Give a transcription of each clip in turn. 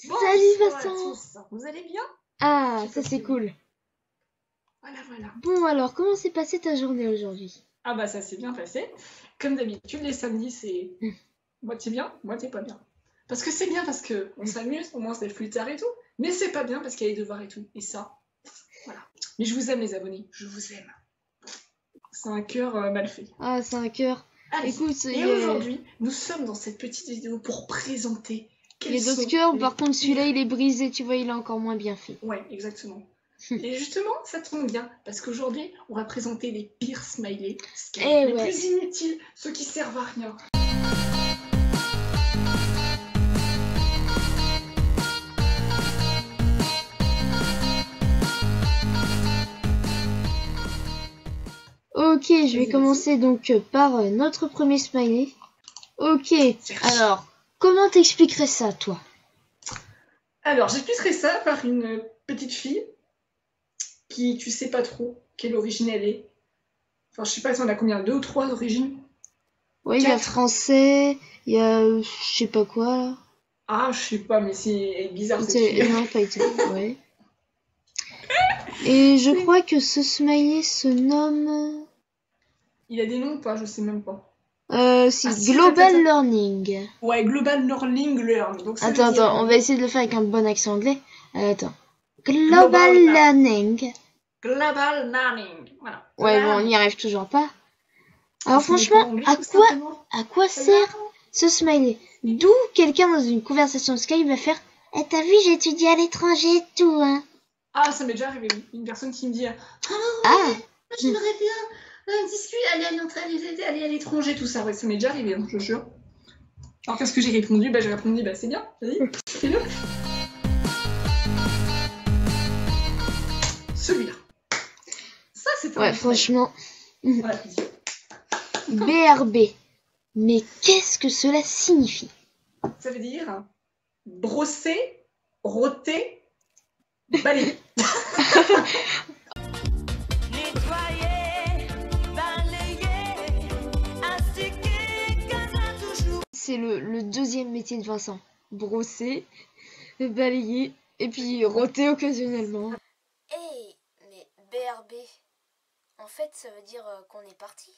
Salut Bonsoir à Vincent. tous, vous allez bien? Ah, Je sais ça pas c'est si... cool. Voilà. Bon alors, comment s'est passée ta journée aujourd'hui? Ah bah ça s'est bien passé. Comme d'habitude, les samedis, c'est Hmm. moitié bien, moitié pas bien. Parce que c'est bien parce que on s'amuse, au moins c'est plus tard et tout. Mais c'est pas bien parce qu'il y a les devoirs et tout. Et ça, voilà. Mais je vous aime les abonnés, je vous aime. C'est un cœur mal fait. Ah, c'est un cœur. Allez, Écoute, et aujourd'hui, nous sommes dans cette petite vidéo pour présenter il y quels a d'autres sont cœurs, les par contre celui-là pires... il est brisé, tu vois, il est encore moins bien fait. Ouais, exactement. Et justement, ça tombe bien, parce qu'aujourd'hui, on va présenter les pires smileys, Eh les ouais. plus inutiles, ceux qui servent à rien. Ok, je vais Vas-y. commencer donc par notre premier smiley. Ok, C'est alors, comment t'expliquerais ça, toi? Alors, j'expliquerai ça par une petite fille qui, tu sais pas trop quelle origine elle est. Enfin, je sais pas si on a combien, 2 ou 3 d'origine. Ouais, il y a 4. français, il y a je sais pas quoi là. Ah, je sais pas, mais c'est bizarre cette fille. Non, pas italien, ouais. Et je crois que ce smiley se nomme... Il a des noms ou pas? Je sais même pas. c'est Ah si, Global Learning. Ouais, Global Learning Learn. Donc ça veut Attends, dire on va essayer de le faire avec un bon accent anglais. Attends. Global Global Learning. Global Learning. Voilà. Ouais, bon, on n'y arrive toujours pas. Alors Parce qu'on est pas franchement, anglais, tout simplement. à quoi sert ce smiley? D'où quelqu'un dans une conversation Skype va faire « Eh, t'as vu, j'ai étudié à l'étranger et tout, hein ?» Ah, ça m'est déjà arrivé, oui. Une personne qui me dit Ah, j'aimerais bien discuter, aller à l'étranger, tout ça. Ouais, ça m'est déjà arrivé, hein, je jure. Alors qu'est-ce que j'ai répondu? Bah j'ai répondu, bah c'est bien, vas-y, fais-le. Celui-là. Ça, c'est un ouais, bon franchement. smile. Voilà, BRB. Mais qu'est-ce que cela signifie? ça veut dire brosser, roter, balayer. C'est le deuxième métier de Vincent. Brosser, balayer et puis roter occasionnellement. Hey, mais BRB, en fait, ça veut dire qu'on est parti.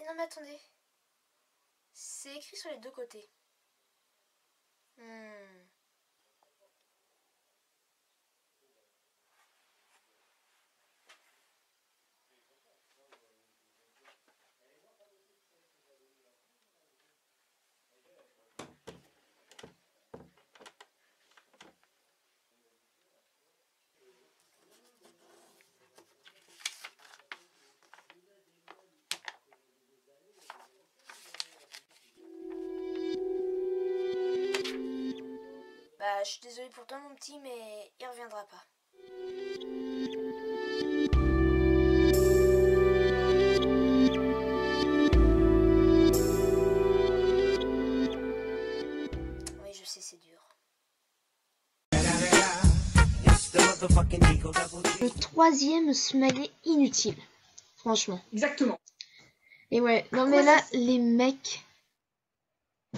Non mais attendez, c'est écrit sur les deux côtés. Bah, je suis désolée pour toi mon petit, mais il reviendra pas. Oui, je sais, c'est dur. Le troisième smiley inutile. Franchement. Exactement. Et ouais, non mais là, les mecs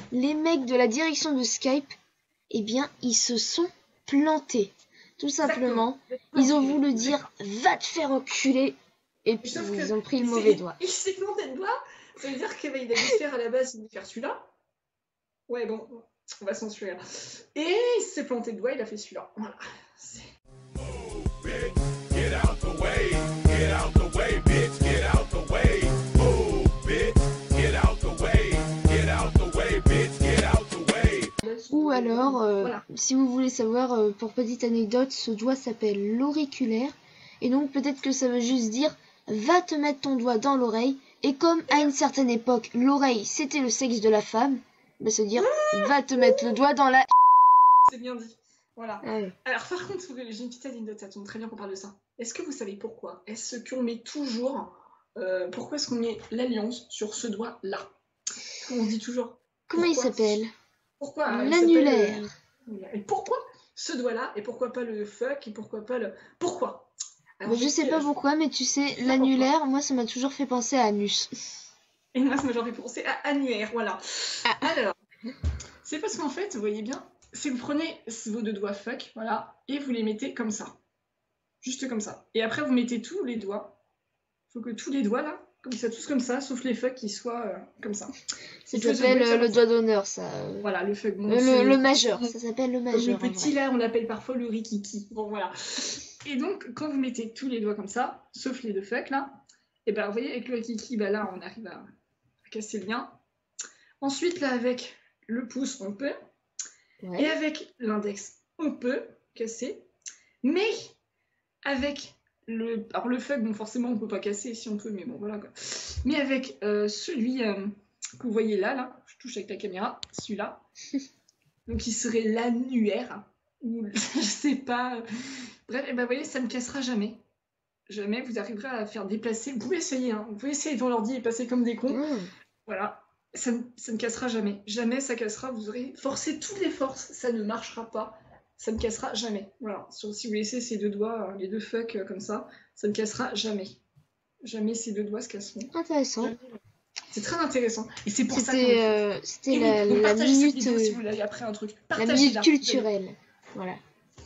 de la direction de Skype, eh bien, ils se sont plantés. Tout simplement, ils ont voulu dire « va te faire enculer » et puis ils ont pris le mauvais doigt. Il s'est planté de doigt, ça veut dire qu'il a dû faire à la base, il devait faire celui-là. Ouais, bon, On va censurer. Et il s'est planté de doigt, il a fait celui-là. Voilà. Get out the way, get out the way, bitch, get out the way. Move, bitch, get out the way, get out the way, bitch, get out the way. Ou alors, Voilà. si vous voulez savoir, pour petite anecdote, ce doigt s'appelle l'auriculaire. Et donc peut-être que ça veut juste dire va te mettre ton doigt dans l'oreille. Et comme à une certaine époque, l'oreille c'était le sexe de la femme, bah se dire va te mettre le doigt dans la... C'est bien dit. Voilà. Ouais. Alors par contre, j'ai une petite anecdote, ça tombe très bien qu'on parle de ça. Est-ce que vous savez pourquoi? Est-ce qu'on met toujours... pourquoi est-ce qu'on met l'alliance sur ce doigt-là? On dit toujours. Comment il Pourquoi s'appelle? Pourquoi il L'annulaire. s'appelle, Et pourquoi ce doigt-là? Et pourquoi pas le fuck? Et pourquoi pas le... Pourquoi? Alors, Bah, je sais pas pourquoi, mais tu sais, l'annulaire, moi ça m'a toujours fait penser à anus. Et moi, ça m'a genre fait penser à annuaire, voilà. Ah. Alors, c'est parce qu'en fait, vous voyez bien, si vous prenez vos deux doigts fuck, voilà, et vous les mettez comme ça. Juste comme ça. Et après, vous mettez tous les doigts. Il faut que tous les doigts, là, comme ça, tous comme ça, sauf les fuck qui soient comme ça. Ça s'appelle le doigt d'honneur, ça. Voilà, le fuck. Bon, Le majeur, ça s'appelle le Comme majeur. le en petit, vrai. là, on l'appelle parfois le rikiki. Bon, voilà. Et donc, quand vous mettez tous les doigts comme ça, sauf les deux fuck, là, et ben, vous voyez, avec le rikiki, bah là, on arrive à casser le lien. Ensuite, là, avec le pouce, on peut. Ouais. Et avec l'index, on peut casser. Mais avec le... Alors, le fuck, bon, forcément, on peut pas casser si on peut, mais bon, voilà, quoi. Mais avec celui que vous voyez là, là, je touche avec la caméra, celui-là. Donc, il serait l'annuaire. Ou, je sais pas. Bref, et ben, vous voyez, ça ne cassera jamais. Jamais vous arriverez à faire déplacer. Vous pouvez essayer, hein. Vous pouvez essayer devant l'ordi et passer comme des cons. Mmh. Voilà. Ça ne cassera jamais. Jamais ça cassera. Vous aurez forcé toutes les forces. Ça ne marchera pas. Ça ne cassera jamais. Voilà. Si vous laissez ces deux doigts, les deux fuck comme ça ne cassera jamais. Jamais ces deux doigts se casseront. Intéressant. Jamais. C'est très intéressant. Et c'est pour ça que C'était la minute, si vous l'avez appris un truc. la Partagez-la. minute culturelle. Voilà.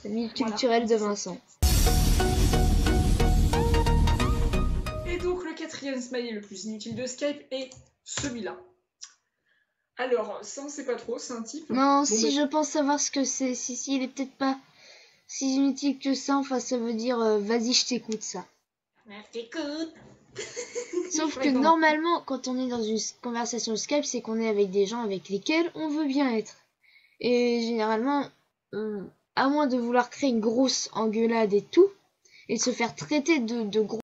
La minute Voilà. culturelle de Vincent. Et donc le quatrième smiley le plus inutile de Skype est celui-là. Alors, ça on sait pas trop, c'est un type. Non, Bon, si mais- je pense savoir ce que c'est, si il est peut-être pas si inutile que ça, enfin ça veut dire vas-y je t'écoute ça. Je t'écoute. Sauf que Ouais, bon. normalement quand on est dans une conversation Skype, c'est qu'on est avec des gens avec lesquels on veut bien être. Et généralement, à moins de vouloir créer une grosse engueulade et tout, et de se faire traiter de gros...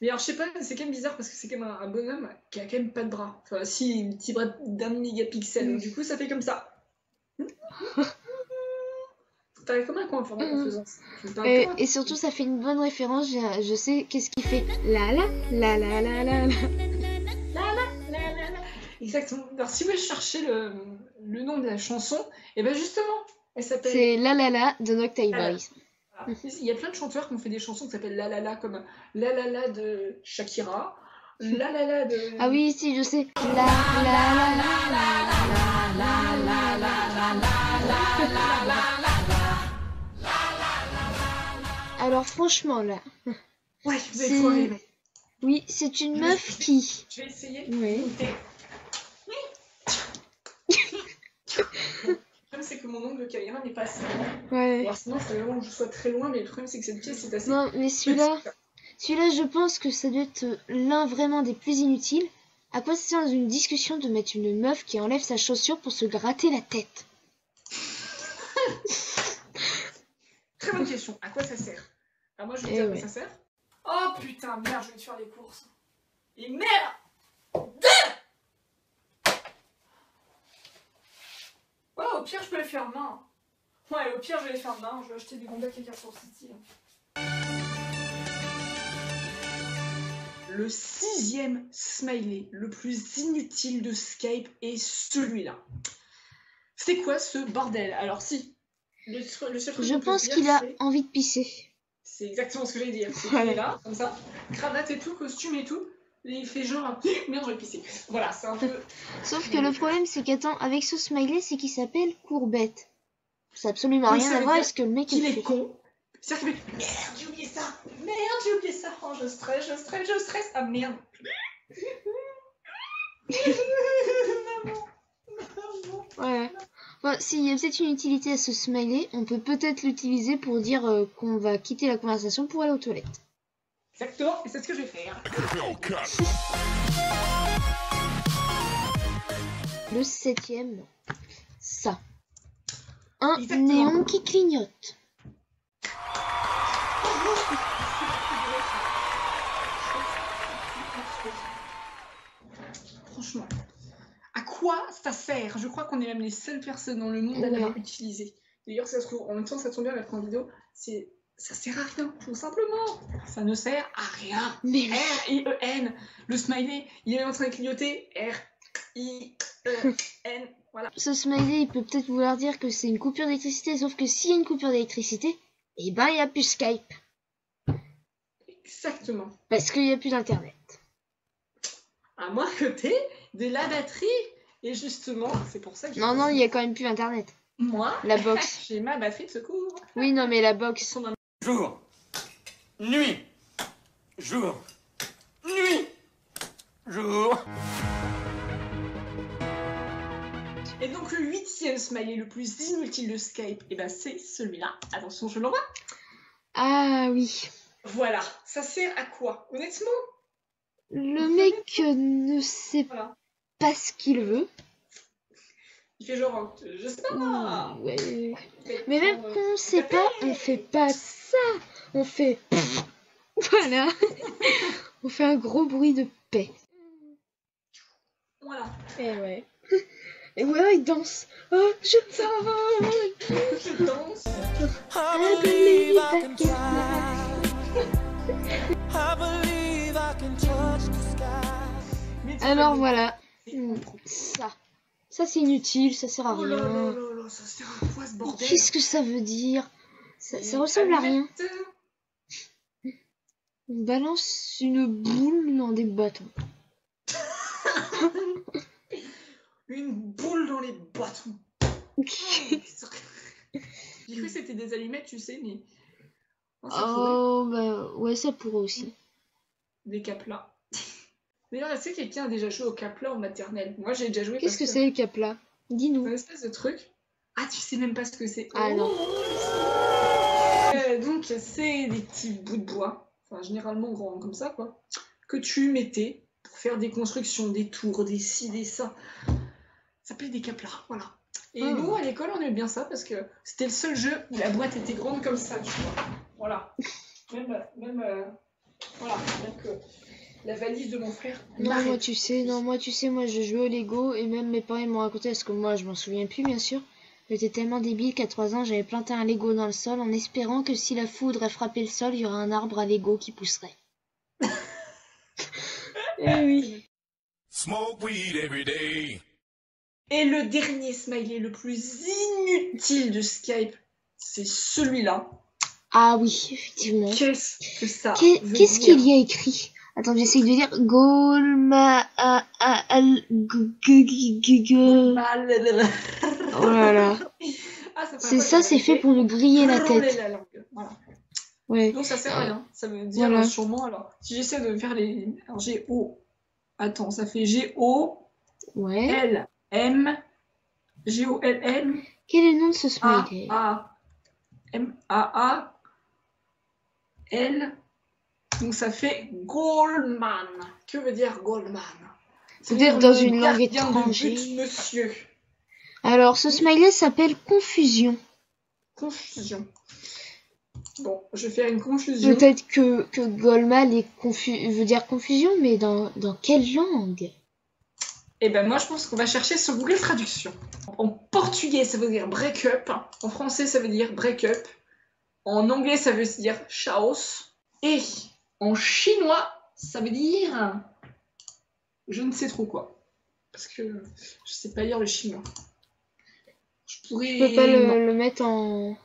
Mais alors je sais pas, c'est quand même bizarre parce que c'est quand même un bonhomme qui a quand même pas de bras. Enfin si, un petit bras d'un mégapixel, donc du coup ça fait comme ça. T'as comme un coin en faisant ça. Je me parle comme un- Et surtout ça fait une bonne référence, je sais qu'est-ce qu'il fait. La la la la la la la. Exactement. Alors si vous voulez chercher le nom de la chanson, et ben justement, elle s'appelle... C'est la la la de Noctave La La. Boys. Voilà. Il y a plein de chanteurs qui ont fait des chansons qui s'appellent La La La, comme La La La de Shakira, La La La de... Ah oui, si, je sais. La la la la Alors franchement là, Ouais, vous allez c'est- pouvoir aimer. oui, c'est une meuf qui... Je vais essayer. Oui. Le problème, c'est que mon angle de caméra n'est pas assez grand. Ouais. Alors sinon, il faudrait vraiment que je sois très loin, mais le problème, c'est que cette pièce est assez... Non, mais celui-là, je pense que ça doit être l'un vraiment des plus inutiles. À quoi ça sert dans une discussion de mettre une meuf qui enlève sa chaussure pour se gratter la tête? Très bonne question. À quoi ça sert? Alors moi, je vais Eh dire à quoi ouais. ça sert. Oh putain, merde, je vais te faire les courses. Et merde! Ouais, au pire, je peux les faire main. Ouais, au pire, je vais les faire main. Je vais acheter des gondas à Carrefour City. Le sixième smiley le plus inutile de Skype est celui-là. C'est quoi ce bordel? Alors si, le seul truc Je qu'on peut pense dire, qu'il a c'est- envie de pisser. C'est exactement ce que j'allais dire. C'est Voilà. qu'il est là, comme ça, cravate et tout, costume et tout. Et il fait genre, merde, je vais pisser. Voilà, c'est un peu... Sauf que le problème, c'est qu'attends, avec ce smiley, c'est qu'il s'appelle Courbette. Ça n'a absolument Oui, rien ça à veut voir dire avec ce que le mec qu'il il est fait. con. C'est-à-dire qu'il fait, merde, j'ai oublié ça. Merde, j'ai oublié ça. Oh, je stresse. Ah, merde. Maman. Voilà. Enfin, s'il y a peut-être une utilité à ce smiley, on peut peut-être l'utiliser pour dire qu'on va quitter la conversation pour aller aux toilettes. Exactement, et c'est ce que je vais faire. Le 7e, ça. Un Exactement. néon qui clignote. Franchement, à quoi ça sert? Je crois qu'on est même les seules personnes dans le monde à l'avoir utilisé. D'ailleurs, ça se trouve, en même temps, ça tombe bien, elle prend en vidéo. Ça sert à rien, tout simplement. Ça ne sert à rien. Mais R-I-E-N. Le smiley, il est en train de clignoter. R-I-E-N. Voilà. ce smiley, il peut peut-être vouloir dire que c'est une coupure d'électricité, sauf que s'il y a une coupure d'électricité, eh ben, il n'y a plus Skype. Exactement. Parce qu'il n'y a plus d'internet. À moins que t'aies de la batterie. Et justement, c'est pour ça que Non, il n'y a quand même plus internet. moi, La box. j'ai ma batterie de secours. Oui, non, mais la box. Jour, nuit, jour, nuit, jour. Et donc le 8e smiley le plus inutile de Skype, et ben c'est celui-là. Attention, je l'envoie. Ah oui. Voilà, ça sert à quoi? Honnêtement, Le mec ne sait voilà. pas ce qu'il veut. Il fait genre, je sais pas. Ouais. Mais même qu'on ne sait pas, on fait pas ça. On fait... Voilà. On fait un gros bruit de paix. Voilà. Et ouais. Et ouais, il danse. Oh, je vole. Je danse. I believe I can fly. I believe I can touch the sky. Mais tu Alors vois, voilà. c'est Ça. Ça c'est inutile, ça sert à Oh là là rien. là là, ça sert à quoi ce bordel? Qu'est-ce que ça veut dire? Ça ressemble à rien. On balance une boule dans des bâtons. Une boule dans les bâtons. J'ai cru que c'était des allumettes, tu sais, mais... Non, ça pourrait. Oh bah ouais, ça pourrait aussi. Des caplas. D'ailleurs, est-ce que quelqu'un a déjà joué au capla en maternelle? Moi, j'ai déjà joué. Qu'est-ce parce que c'est le cap-là? C'est Dis-nous. un espèce de truc. Ah, tu sais même pas ce que c'est. Ah non. Donc, c'est des petits bouts de bois, enfin généralement grands comme ça, quoi, que tu mettais pour faire des constructions, des tours, des ci, des ça. Ça s'appelait des caplas, voilà. Et Ah. nous, à l'école, on aimait bien ça parce que c'était le seul jeu où la boîte était grande comme ça, tu vois. Voilà. Même voilà, même que la valise de mon frère. Non, m'arrête. moi tu sais, moi je jouais au Lego et même mes parents ils m'ont raconté, parce que moi je m'en souviens plus bien sûr. J'étais tellement débile qu'à 3 ans j'avais planté un Lego dans le sol en espérant que si la foudre a frappé le sol, il y aurait un arbre à Lego qui pousserait. Eh oui. Smoke weed every day. Et le dernier smiley le plus inutile de Skype, c'est celui-là. Ah oui, effectivement. Qu'est-ce que ça veut Qu'est-ce dire qu'il y a écrit? Attends, j'essaie de lire. Golma. Oh là là. Ah, ça C'est ça, c'est fait pour nous griller la tête. La langue. Voilà. Ouais. Donc ça sert à rien. Ça veut dire Voilà. sûrement. Alors, si j'essaie de faire les. Alors, G-O. Attends, ça fait G-O-L-M. Ouais. G-O-L-M. Quel est le nom de ce smiley? A-A-M-A-A-L. Donc ça fait Goldman. Que veut dire Goldman? Peut-être dans une langue gardien de étrangère. but, monsieur. Alors, ce smiley s'appelle Confusion. Confusion. Bon, je vais faire une confusion. Peut-être que Goldman veut dire confusion, mais dans quelle langue? Et ben moi je pense qu'on va chercher sur Google Traduction. En portugais ça veut dire break up, en français ça veut dire break up, en anglais ça veut dire chaos, et en chinois ça veut dire je ne sais trop quoi. Parce que je sais pas lire le chinois. Je pourrais... Je peux pas Non. le mettre en...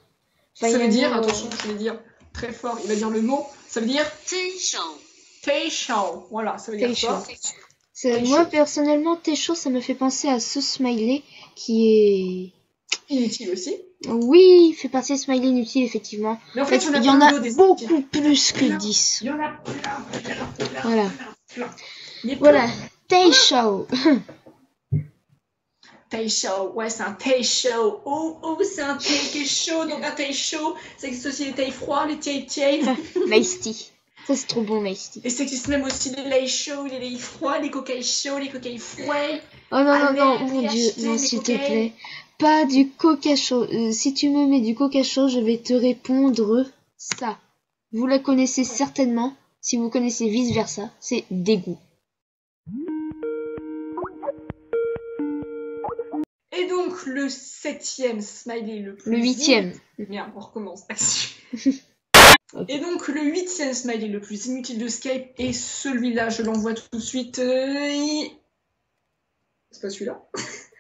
Ça veut dire, attention, je vais dire très fort, il va dire le mot, ça veut dire Teishao. Voilà, ça veut dire ça. Moi, personnellement, Técho, ça me fait penser à ce smiley qui Inutile aussi. est... Oui, il fait partie des smileys inutiles, effectivement. Mais en En fait, fait, il y en a des beaucoup plus que 10. Il y en a plein. Voilà. plein. Mais Voilà, Técho. thé chaud. Ouais, c'est un thé chaud. Oh, c'est un thé qui est chaud. Donc un thé chaud, ça existe aussi les thés froids, les thés tièdes. L'ice tea. Ça, c'est trop bon, l'ice tea. Et ça existe même aussi les laits chauds, les laits froids, les cocaïnes chauds, les cocaïnes froids. Oh non, non, Allez, non, allez, mon Dieu, achetez non, des s'il te cocaïnes. plaît. Pas du coca chaud. Si tu me mets du coca chaud, je vais te répondre ça. Vous la connaissez certainement. Si vous connaissez vice versa, c'est dégoût. Et donc, le 7e smiley le plus... Le 8e. Bien, on recommence. Ok. Et donc, le 8e smiley le plus inutile de Skype, et celui-là, je l'envoie tout de suite. C'est pas celui-là.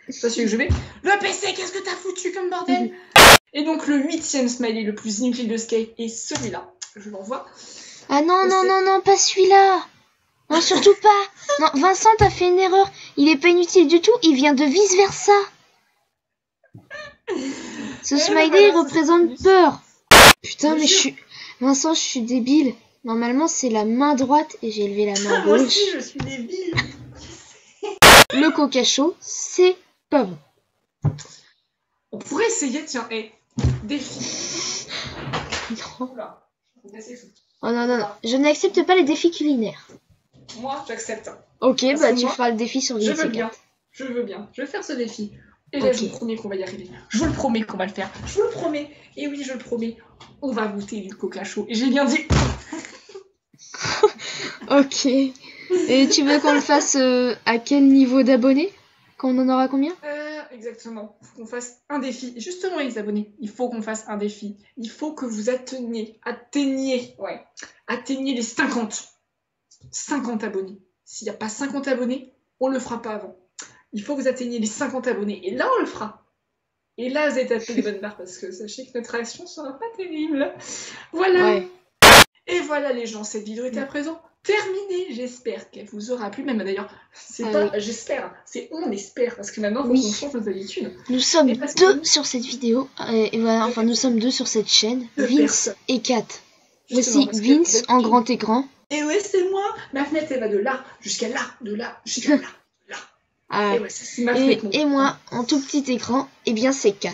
C'est pas celui que je vais. Le PC, qu'est-ce que t'as foutu comme bordel? Et donc, le 8e smiley le plus inutile de Skype, et celui-là, je l'envoie. Ah non, Et non, c'est- non, non, pas celui-là. Non, surtout pas. Non, Vincent, t'as fait une erreur. Il est pas inutile du tout. Il vient de vice versa. Ce Eh, smiley voilà, représente c'est- peur. Putain, Bien mais sûr. Vincent, je suis débile. Normalement, c'est la main droite et j'ai levé la main Moi gauche. aussi, je suis débile. Le coca chaud, c'est pas bon. On pourrait essayer, tiens, défi. Non. Oula, là, c'est fou. Oh non, non, non. Je n'accepte pas les défis culinaires. Moi, j'accepte. Ok, Parce bah que tu moi, feras le défi sur Je Vinci veux bien. 4. Je veux bien. Je vais faire ce défi. Et là, Ok. je vous promets qu'on va y arriver. Je vous le promets qu'on va le faire. Je vous le promets. Et oui, je le promets. On va goûter du coca chaud. Et j'ai bien dit. Ok. Et tu veux qu'on le fasse à quel niveau d'abonnés? Qu'on en aura combien? Exactement. Il faut qu'on fasse un défi. Justement, les abonnés, il faut qu'on fasse un défi. Il faut que vous atteigniez les 50. 50 abonnés. S'il n'y a pas 50 abonnés, on ne le fera pas avant. Il faut que vous atteigniez les 50 abonnés. Et là, on le fera. Et là, vous avez tapé les bonnes barres parce que sachez que notre réaction sera pas terrible. Voilà. Ouais. Et voilà les gens, cette vidéo est à présent terminée. J'espère qu'elle vous aura plu. Même d'ailleurs, c'est Ah pas j'espère, c'est on espère parce que maintenant, il faut Oui. qu'on change nos habitudes. Nous sommes Et parce deux que- sur cette vidéo. Et voilà, enfin nous sommes deux sur cette chaîne. Deux Vince personnes. et Kat. Justement, Voici parce que Vince d'habitude- en grand écran. Et ouais, c'est moi. Ma fenêtre, elle va de là jusqu'à là, de là jusqu'à là. Ah, Et ouais, ça, c'est ma et, fenêtre. et moi, en tout petit écran, eh bien c'est Kat.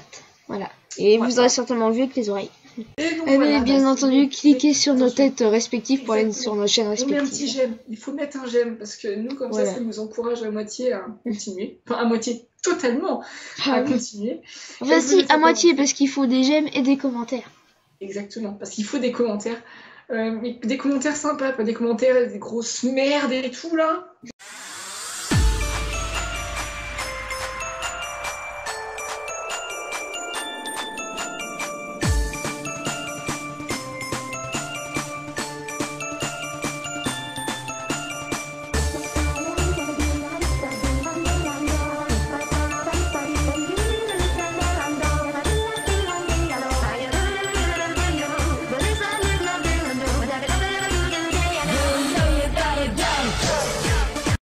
Voilà. Et vous aurez certainement vu avec les oreilles. Et donc, Et voilà, bien bah, entendu, c'est- cliquez sur nos attention. têtes respectives pour aller Exactement. sur nos chaînes On met un petit respectives. j'aime. Il faut mettre un j'aime parce que nous, comme Voilà. ça nous encourage à moitié à continuer. Enfin, à moitié, totalement Ah à oui. continuer. Enfin Et vous si, mettez à pas moitié, non plus. parce qu'il faut des j'aime et des commentaires. Exactement, parce qu'il faut des commentaires. Mais des commentaires sympas, pas des commentaires, des grosses merdes et tout là.